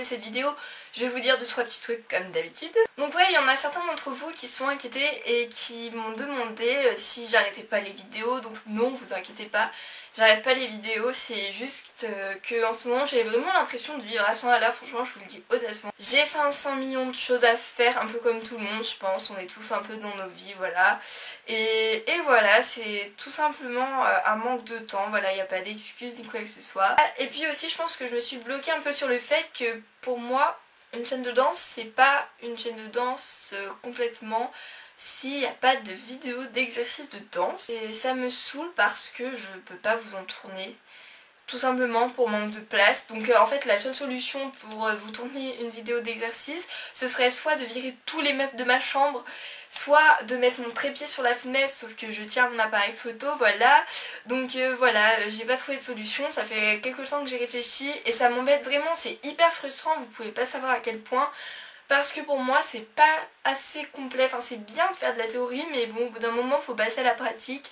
cette vidéo, je vais vous dire 2-3 petits trucs comme d'habitude. Donc ouais, il y en a certains d'entre vous qui sont inquiétés et qui m'ont demandé si j'arrêtais pas les vidéos. Donc non, vous inquiétez pas, j'arrête pas les vidéos, c'est juste que en ce moment j'ai vraiment l'impression de vivre à 100 à l'heure, franchement je vous le dis honnêtement. J'ai 500 millions de choses à faire, un peu comme tout le monde je pense, on est tous un peu dans nos vies, voilà. Et voilà, c'est tout simplement un manque de temps, voilà, il n'y a pas d'excuses ni quoi que ce soit. Et puis aussi je pense que je me suis bloquée un peu sur le fait que pour moi, une chaîne de danse c'est pas une chaîne de danse complètement s'il n'y a pas de vidéo d'exercice de danse. Et ça me saoule parce que je peux pas vous en tourner. Tout simplement pour manque de place. Donc en fait la seule solution pour vous tourner une vidéo d'exercice, ce serait soit de virer tous les meubles de ma chambre, soit de mettre mon trépied sur la fenêtre, sauf que je tiens mon appareil photo, voilà. Donc voilà, j'ai pas trouvé de solution, ça fait quelques temps que j'ai réfléchi et ça m'embête vraiment, c'est hyper frustrant, vous pouvez pas savoir à quel point. Parce que pour moi c'est pas assez complet, enfin c'est bien de faire de la théorie mais bon au bout d'un moment faut passer à la pratique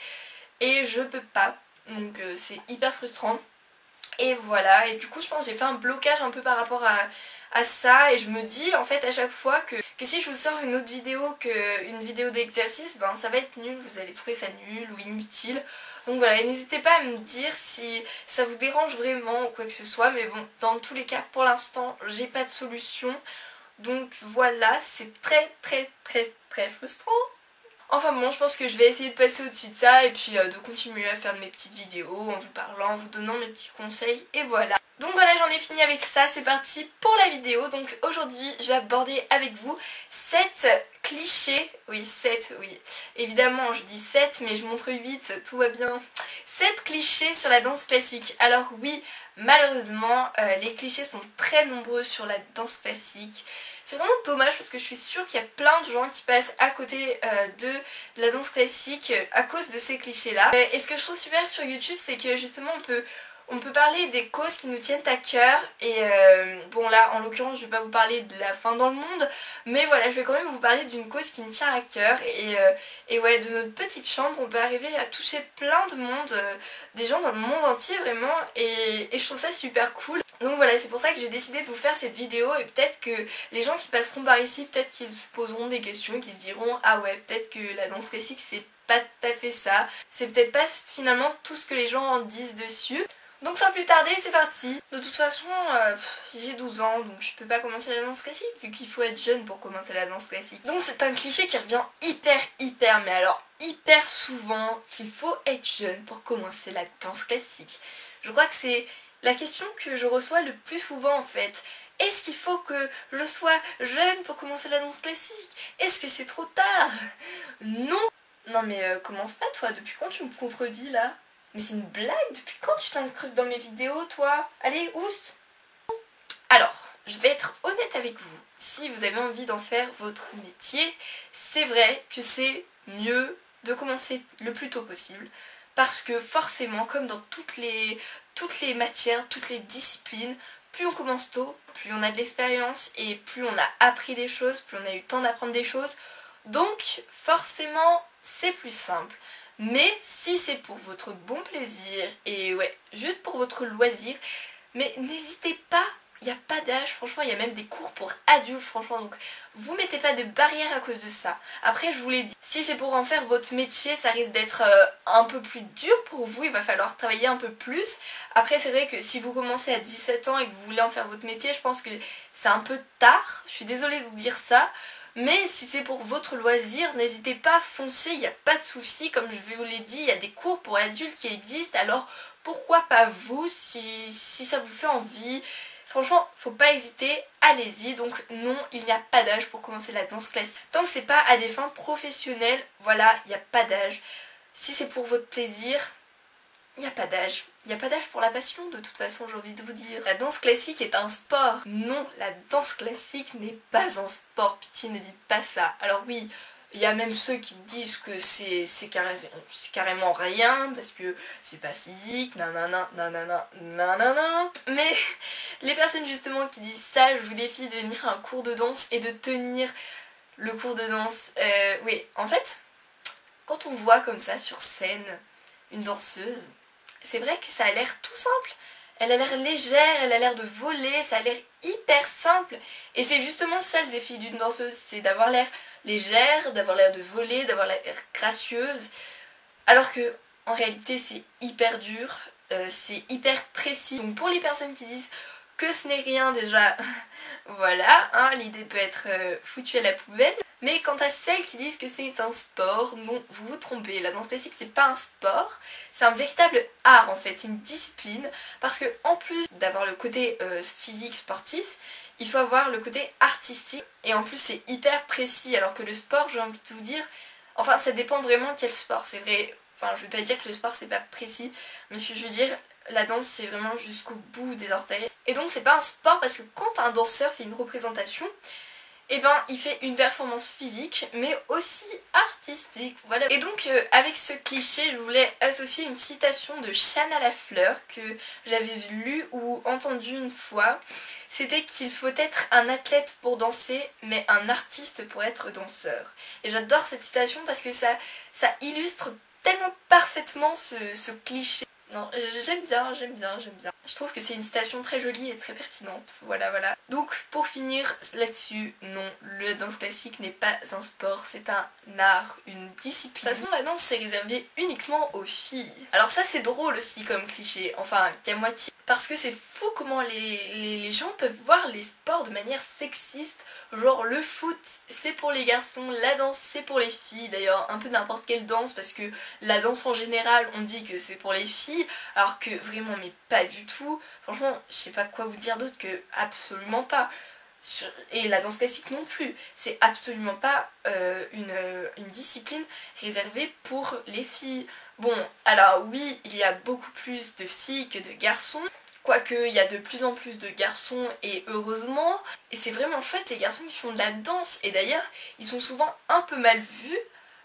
et je peux pas, donc c'est hyper frustrant. Et voilà, et du coup je pense que j'ai fait un blocage un peu par rapport à ça et je me dis en fait à chaque fois que si je vous sors une autre vidéo qu'une vidéo d'exercice, ben ça va être nul, vous allez trouver ça nul ou inutile. Donc voilà, et n'hésitez pas à me dire si ça vous dérange vraiment ou quoi que ce soit, mais bon dans tous les cas pour l'instant j'ai pas de solution. Donc voilà, c'est très frustrant. Enfin bon, je pense que je vais essayer de passer au-dessus de ça et puis de continuer à faire mes petites vidéos en vous parlant, en vous donnant mes petits conseils et voilà. Donc voilà, j'en ai fini avec ça, c'est parti pour la vidéo. Donc aujourd'hui, je vais aborder avec vous 7 clichés, oui 7, oui, évidemment je dis 7 mais je montre 8, tout va bien. 7 clichés sur la danse classique. Alors oui, malheureusement, les clichés sont très nombreux sur la danse classique. C'est vraiment dommage parce que je suis sûre qu'il y a plein de gens qui passent à côté de la danse classique à cause de ces clichés là. Et ce que je trouve super sur YouTube, c'est que justement on peut parler des causes qui nous tiennent à cœur et bon là en l'occurrence je vais pas vous parler de la fin dans le monde, mais voilà je vais quand même vous parler d'une cause qui me tient à cœur et ouais, de notre petite chambre on peut arriver à toucher plein de monde, des gens dans le monde entier vraiment, et je trouve ça super cool. Donc voilà, c'est pour ça que j'ai décidé de vous faire cette vidéo et peut-être que les gens qui passeront par ici, peut-être qu'ils se poseront des questions et qu'ils se diront ah ouais, peut-être que la danse classique c'est pas tout à fait ça, c'est peut-être pas finalement tout ce que les gens en disent dessus. Donc sans plus tarder, c'est parti. De toute façon, j'ai 12 ans, donc je peux pas commencer la danse classique vu qu'il faut être jeune pour commencer la danse classique. Donc c'est un cliché qui revient hyper, mais alors hyper souvent, qu'il faut être jeune pour commencer la danse classique. Je crois que c'est la question que je reçois le plus souvent en fait. Est-ce qu'il faut que je sois jeune pour commencer la danse classique? Est-ce que c'est trop tard? Non. Non mais commence pas toi, depuis quand tu me contredis là? Mais c'est une blague? Depuis quand tu t'incrustes dans mes vidéos, toi? Allez, oust! Alors, je vais être honnête avec vous. Si vous avez envie d'en faire votre métier, c'est vrai que c'est mieux de commencer le plus tôt possible. Parce que forcément, comme dans toutes les matières, toutes les disciplines, plus on commence tôt, plus on a de l'expérience et plus on a appris des choses, plus on a eu le temps d'apprendre des choses. Donc, forcément, c'est plus simple. Mais si c'est pour votre bon plaisir et ouais, juste pour votre loisir, mais n'hésitez pas, il n'y a pas d'âge, franchement, il y a même des cours pour adultes, franchement, donc vous mettez pas de barrière à cause de ça. Après, je vous l'ai dit, si c'est pour en faire votre métier, ça risque d'être un peu plus dur pour vous, il va falloir travailler un peu plus. Après, c'est vrai que si vous commencez à 17 ans et que vous voulez en faire votre métier, je pense que c'est un peu tard, je suis désolée de vous dire ça. Mais si c'est pour votre loisir, n'hésitez pas à foncer, il n'y a pas de souci. Comme je vous l'ai dit, il y a des cours pour adultes qui existent, alors pourquoi pas vous, si ça vous fait envie. Franchement, faut pas hésiter, allez-y. Donc non, il n'y a pas d'âge pour commencer la danse classique. Tant que c'est pas à des fins professionnelles, voilà, il n'y a pas d'âge. Si c'est pour votre plaisir, il n'y a pas d'âge. Il n'y a pas d'âge pour la passion, de toute façon, j'ai envie de vous dire. La danse classique est un sport. Non, la danse classique n'est pas un sport. Pitié, ne dites pas ça. Alors oui, il y a même ceux qui disent que c'est carrément rien, parce que c'est pas physique, nanana, nanana, nanana. Mais les personnes justement qui disent ça, je vous défie de venir à un cours de danse et de tenir le cours de danse. Oui, en fait, quand on voit comme ça sur scène une danseuse, c'est vrai que ça a l'air tout simple, Elle a l'air légère, elle a l'air de voler, ça a l'air hyper simple. Et c'est justement ça le défi d'une danseuse, c'est d'avoir l'air légère, d'avoir l'air de voler, d'avoir l'air gracieuse. Alors que en réalité c'est hyper dur, c'est hyper précis. Donc pour les personnes qui disent que ce n'est rien déjà, voilà, hein, l'idée peut être foutue à la poubelle. Mais quant à celles qui disent que c'est un sport, non, vous vous trompez. La danse classique c'est pas un sport, c'est un véritable art en fait, c'est une discipline. Parce que en plus d'avoir le côté physique sportif, il faut avoir le côté artistique. Et en plus c'est hyper précis, alors que le sport, j'ai envie de vous dire, enfin ça dépend vraiment quel sport, c'est vrai. Enfin je vais pas dire que le sport c'est pas précis, mais ce que je veux dire, la danse c'est vraiment jusqu'au bout des orteils. Et donc c'est pas un sport parce que quand un danseur fait une représentation, et ben il fait une performance physique mais aussi artistique, voilà. Et donc avec ce cliché je voulais associer une citation de Chana Lafleur que j'avais lue ou entendue une fois. C'était qu'il faut être un athlète pour danser mais un artiste pour être danseur. Et j'adore cette citation parce que ça illustre tellement parfaitement ce cliché. Non, j'aime bien. Je trouve que c'est une citation très jolie et très pertinente. Voilà. Donc pour finir là-dessus, non, la danse classique n'est pas un sport, c'est un art, une discipline. De toute façon, la danse c'est réservé uniquement aux filles. Alors ça c'est drôle aussi comme cliché, enfin qu'à moitié. Parce que c'est fou comment les gens peuvent voir les sports de manière sexiste. Genre le foot c'est pour les garçons, la danse c'est pour les filles. D'ailleurs un peu n'importe quelle danse parce que la danse en général on dit que c'est pour les filles. Alors que vraiment mais pas du tout. Franchement je sais pas quoi vous dire d'autre que absolument pas. Et la danse classique non plus. C'est absolument pas une discipline réservée pour les filles. Bon, alors oui, il y a beaucoup plus de filles que de garçons. Quoique, il y a de plus en plus de garçons et heureusement. Et c'est vraiment chouette les garçons qui font de la danse. Et d'ailleurs, ils sont souvent un peu mal vus.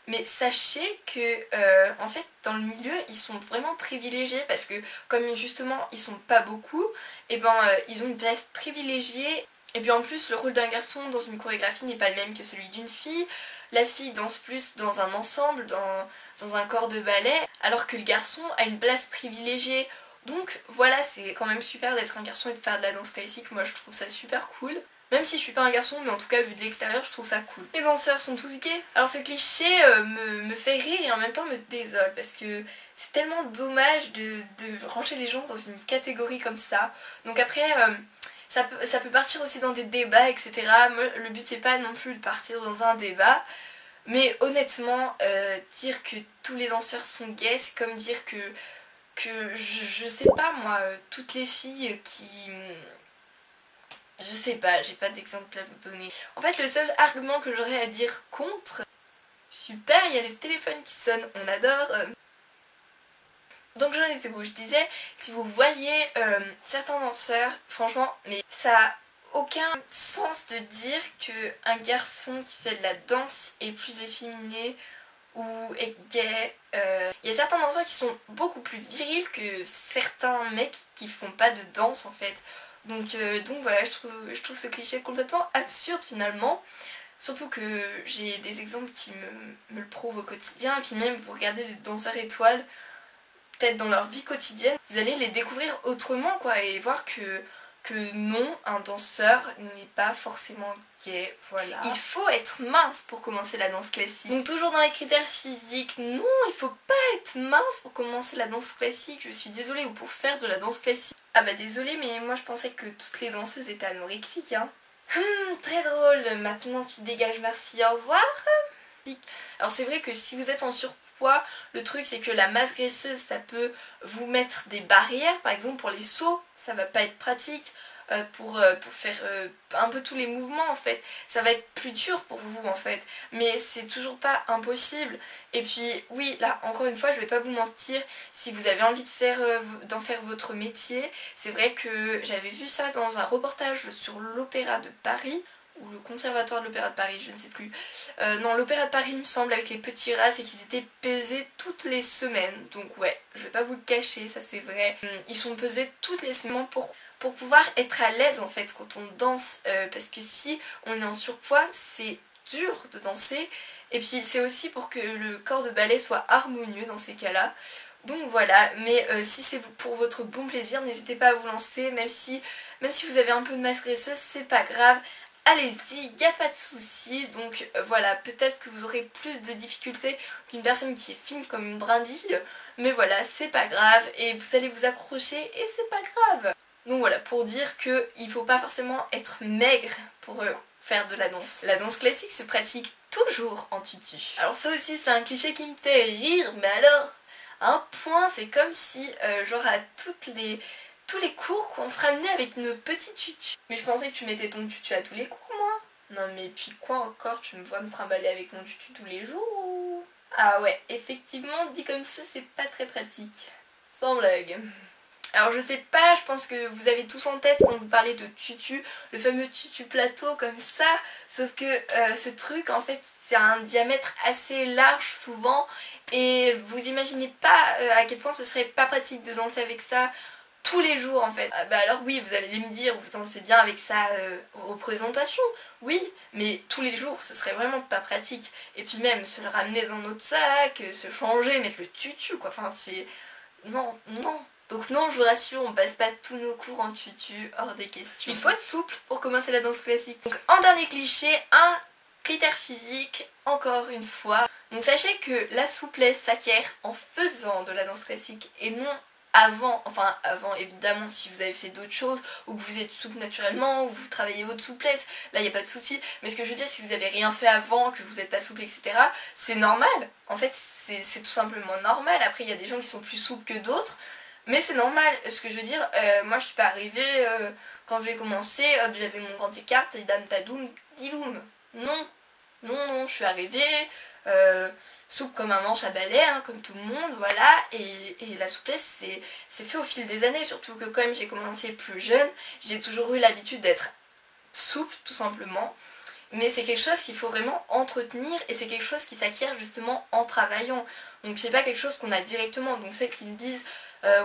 Mais sachez que en fait dans le milieu ils sont vraiment privilégiés parce que comme justement ils sont pas beaucoup, et ben ils ont une place privilégiée. Et puis en plus le rôle d'un garçon dans une chorégraphie n'est pas le même que celui d'une fille. La fille danse plus dans un ensemble, dans un corps de ballet, alors que le garçon a une place privilégiée. Donc voilà, c'est quand même super d'être un garçon et de faire de la danse classique, moi je trouve ça super cool. Même si je suis pas un garçon, mais en tout cas vu de l'extérieur je trouve ça cool. Les danseurs sont tous gays. Alors ce cliché me fait rire et en même temps me désole parce que c'est tellement dommage de ranger les gens dans une catégorie comme ça. Donc après ça peut partir aussi dans des débats etc. Moi, le but c'est pas non plus de partir dans un débat. Mais honnêtement dire que tous les danseurs sont gays c'est comme dire que je sais pas moi, toutes les filles qui... Je sais pas, j'ai pas d'exemple à vous donner. En fait, le seul argument que j'aurais à dire contre... Super, il y a le téléphone qui sonne, on adore. Donc j'en étais où je disais, si vous voyez certains danseurs, franchement, mais ça a aucun sens de dire qu'un garçon qui fait de la danse est plus efféminé ou est gay. Il y a certains danseurs qui sont beaucoup plus virils que certains mecs qui font pas de danse en fait. Donc voilà, je trouve ce cliché complètement absurde finalement. Surtout que j'ai des exemples qui me le prouvent au quotidien. Et puis même, vous regardez les danseurs étoiles, peut-être dans leur vie quotidienne, vous allez les découvrir autrement quoi. Et voir que non, un danseur n'est pas forcément gay, voilà. Il faut être mince pour commencer la danse classique. Donc toujours dans les critères physiques, non, il faut pas être mince pour commencer la danse classique, je suis désolée, ou pour faire de la danse classique. Ah bah désolée, mais moi je pensais que toutes les danseuses étaient anorexiques, hein. Très drôle, maintenant tu dégages, merci, au revoir. Alors c'est vrai que si vous êtes en surpoids, le truc c'est que la masse graisseuse ça peut vous mettre des barrières, par exemple pour les sauts, ça va pas être pratique, pour faire un peu tous les mouvements en fait, ça va être plus dur pour vous en fait, mais c'est toujours pas impossible. Et puis oui, là encore une fois je vais pas vous mentir, si vous avez envie d'en faire votre métier, c'est vrai que j'avais vu ça dans un reportage sur l'Opéra de Paris, ou le Conservatoire de l'Opéra de Paris, je ne sais plus. Non, l'Opéra de Paris, il me semble, avec les petits rats, c'est qu'ils étaient pesés toutes les semaines. Donc ouais, je vais pas vous le cacher, ça c'est vrai. Ils sont pesés toutes les semaines pour pouvoir être à l'aise en fait quand on danse. Parce que si on est en surpoids, c'est dur de danser. Et puis c'est aussi pour que le corps de ballet soit harmonieux dans ces cas-là. Donc voilà, mais si c'est pour votre bon plaisir, n'hésitez pas à vous lancer, même si vous avez un peu de masse graisseuse, c'est pas grave. Allez-y, il n'y a pas de souci. Donc voilà, peut-être que vous aurez plus de difficultés qu'une personne qui est fine comme une brindille. Mais voilà, c'est pas grave et vous allez vous accrocher et c'est pas grave. Donc voilà, pour dire qu'il faut pas forcément être maigre pour faire de la danse. La danse classique se pratique toujours en tutu. Alors ça aussi c'est un cliché qui me fait rire, mais alors, à un point c'est comme si genre à tous les cours qu'on se ramenait avec notre petit tutu. Mais je pensais que tu mettais ton tutu à tous les cours moi. Non mais puis quoi encore, tu me vois me trimballer avec mon tutu tous les jours ou... Ah ouais, effectivement dit comme ça c'est pas très pratique. Sans blague. Alors je sais pas, je pense que vous avez tous en tête quand vous parlez de tutu, le fameux tutu plateau comme ça, sauf que ce truc en fait c'est un diamètre assez large souvent et vous imaginez pas à quel point ce serait pas pratique de danser avec ça tous les jours en fait. Bah alors oui, vous allez me dire, vous dansez bien avec ça aux représentations, oui, mais tous les jours ce serait vraiment pas pratique. Et puis même se le ramener dans notre sac, se changer, mettre le tutu quoi, enfin c'est... Non, non. Donc non, je vous rassure, on passe pas tous nos cours en tutu, hors des questions. Il faut être souple pour commencer la danse classique. Donc en dernier cliché, un critère physique, encore une fois. Donc sachez que la souplesse s'acquiert en faisant de la danse classique et non avant, enfin avant évidemment si vous avez fait d'autres choses ou que vous êtes souple naturellement ou vous travaillez votre souplesse, là il n'y a pas de souci, mais ce que je veux dire si vous avez rien fait avant, que vous n'êtes pas souple etc, c'est normal, en fait c'est tout simplement normal. Après il y a des gens qui sont plus souples que d'autres, mais c'est normal. Ce que je veux dire, moi je suis pas arrivée quand j'ai commencé, j'avais mon grand écart, dam tadoum diloum, non, non, je suis arrivée souple comme un manche à balai, hein, comme tout le monde, voilà, et la souplesse c'est fait au fil des années, surtout que quand même j'ai commencé plus jeune, j'ai toujours eu l'habitude d'être souple tout simplement, mais c'est quelque chose qu'il faut vraiment entretenir et c'est quelque chose qui s'acquiert justement en travaillant, donc c'est pas quelque chose qu'on a directement. Donc celles qui me disent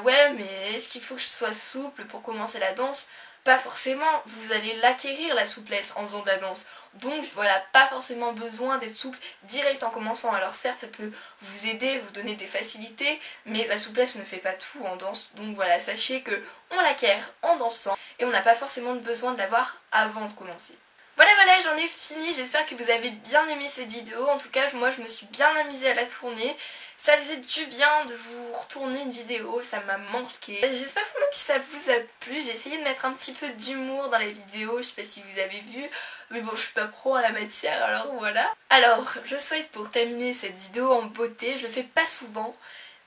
ouais mais est-ce qu'il faut que je sois souple pour commencer la danse? Pas forcément, vous allez l'acquérir la souplesse en faisant de la danse. Donc voilà, pas forcément besoin d'être souple direct en commençant. Alors certes ça peut vous aider, vous donner des facilités, mais la souplesse ne fait pas tout en danse. Donc voilà, sachez que on l'acquiert en dansant et on n'a pas forcément besoin de l'avoir avant de commencer. Voilà, j'en ai fini, j'espère que vous avez bien aimé cette vidéo. En tout cas moi je me suis bien amusée à la tourner. Ça faisait du bien de vous retourner une vidéo, ça m'a manqué. J'espère vraiment que ça vous a plu. J'ai essayé de mettre un petit peu d'humour dans les vidéos, je sais pas si vous avez vu, mais bon je suis pas pro en la matière alors voilà. Alors je souhaite pour terminer cette vidéo en beauté, je le fais pas souvent,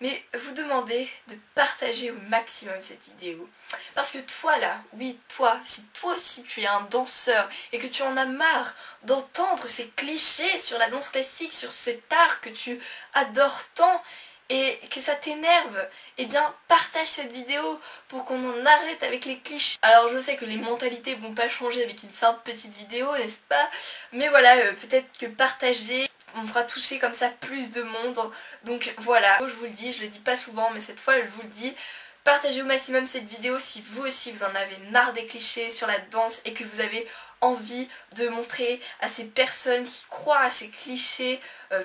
mais vous demander de partager au maximum cette vidéo. Parce que toi là, oui toi, si toi aussi tu es un danseur et que tu en as marre d'entendre ces clichés sur la danse classique, sur cet art que tu adores tant et que ça t'énerve, eh bien partage cette vidéo pour qu'on en arrête avec les clichés. Alors je sais que les mentalités vont pas changer avec une simple petite vidéo, n'est-ce pas? Mais voilà, peut-être que partager, on pourra toucher comme ça plus de monde. Donc voilà, je vous le dis, je le dis pas souvent mais cette fois je vous le dis, partagez au maximum cette vidéo si vous aussi vous en avez marre des clichés sur la danse et que vous avez envie de montrer à ces personnes qui croient à ces clichés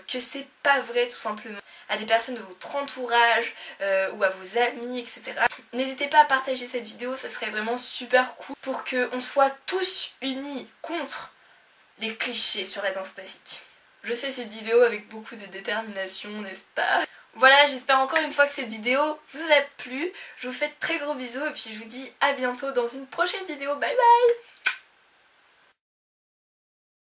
que c'est pas vrai tout simplement, à des personnes de votre entourage ou à vos amis etc. N'hésitez pas à partager cette vidéo, ça serait vraiment super cool pour qu'on soit tous unis contre les clichés sur la danse classique. Je fais cette vidéo avec beaucoup de détermination, n'est-ce pas? Voilà, j'espère encore une fois que cette vidéo vous a plu. Je vous fais de très gros bisous et puis je vous dis à bientôt dans une prochaine vidéo. Bye bye!